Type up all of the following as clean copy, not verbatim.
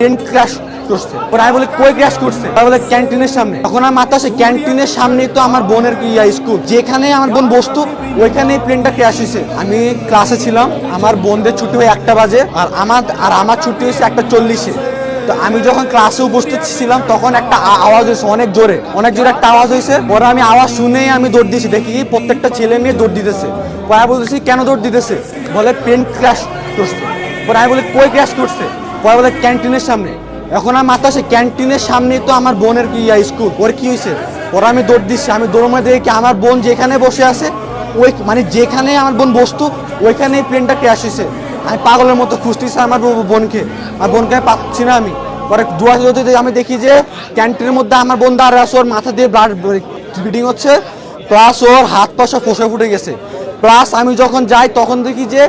Train crash করছে। পরে আমি বলি কই ক্র্যাশ করছে? তাই বলে ক্যান্টিনের সামনে। তখন আমার মাথা আসে ক্যান্টিনের সামনেই তো আমার বোনের স্কুল, যেখানে আমার বোন বসতো ওইখানে প্লেনটা ক্র্যাশ হয়েছে। আমি ক্লাসে ছিলাম, আমার বোনদের ছুটি হয় 1টা বাজে আর আমার ছুটি হয়েছে 1টা 40-এ। তো আমি যখন ক্লাসে উপস্থিত ছিলাম তখন একটা আওয়াজ হয়েছে অনেক জোরে একটা আওয়াজ হয়েছে। পরে আমি আওয়াজ শুনেই আমি দৌড় দিয়েছি, দেখি প্রত্যেকটা ছেলে মেয়ে দৌড় দিতেছে। পরে আমি বলতেছি কেন দৌড় দিতেছে? বলে প্লেন ক্র্যাশ করছে। পরে আমি বলি কই ক্র্যাশ করছে? পরে বলে ক্যান্টিনের সামনে। এখন আমার মাথা আসে ক্যান্টিনের সামনেই তো আমার বোনের স্কুল, ওর কি হয়েছে? পরে আমি দৌড় দিচ্ছি, আমি দৌড় মারে দেখি আমার বোন যেখানে বসে আছে ওই যেখানে আমার বোন বসতো ওইখানেই প্লেনটা ক্র্যাশ হয়েছে। আমি পাগলের মতো খুঁজতেছি আমার বোনকে, আর বোনকে পাচ্ছি না আমি। পরে আমি দেখি যে ক্যান্টিনের মধ্যে আমার বোন দাঁড়িয়ে আছে, ওর মাথা দিয়ে ব্লাড ব্লিডিং হচ্ছে, প্লাস ওর হাত পা সব ফোসা ফুটে গেছে। প্লাস আমি যখন যাই তখন দেখি যে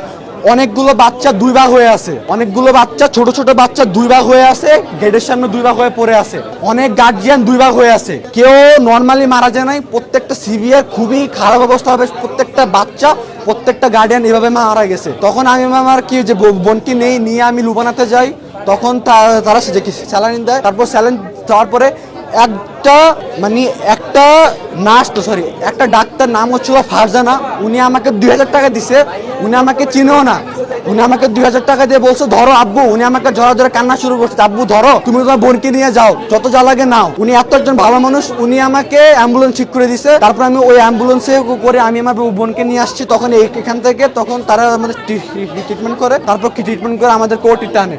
অনেকগুলো বাচ্চা 2 ভাগ হয়ে আছে, অনেকগুলো বাচ্চা ছোট ছোট বাচ্চা 2 ভাগ হয়ে আছে, গেটের সামনে 2 ভাগ হয়ে পড়ে আছে, অনেক গার্জিয়ান 2 ভাগ হয়ে আছে। কেউ নর্মালি মারা যায় নাই, প্রত্যেকটা সিভিয়ার খুবই খারাপ অবস্থা হবে, প্রত্যেকটা বাচ্চা প্রত্যেকটা গার্ডিয়ান এভাবে মারা গেছে। তখন আমি আমার কি যে বোনকে নিয়ে আমি লুবানাতে যাই, তখন তারা স্যালাইন দেয়। তারপর স্যালাইন দেওয়ার পরে একটা নার্স একটা ডাক্তার, নাম হচ্ছিল ফারজানা, উনি আমাকে 2000 টাকা দিছে। উনি আমাকে চিনেও না, উনি আমাকে 2000 টাকা দিয়ে বলছে ধরো আব্বু। উনি আমাকে ধরে কান্না শুরু করছে, আব্বু ধরো, তুমি তোমার বোনকে নিয়ে যাও, যত যা লাগে নাও। উনি এত একজন ভালো মানুষ, উনি আমাকে অ্যাম্বুলেন্স ঠিক করে দিছে। তারপর আমি ওই অ্যাম্বুলেন্সে করে আমি আমার বোনকে নিয়ে আসছি। তখন এখান থেকে তখন তারা আমাদের ট্রিটমেন্ট করে, তারপর ট্রিটমেন্ট করে আমাদের কোর্টে টানে।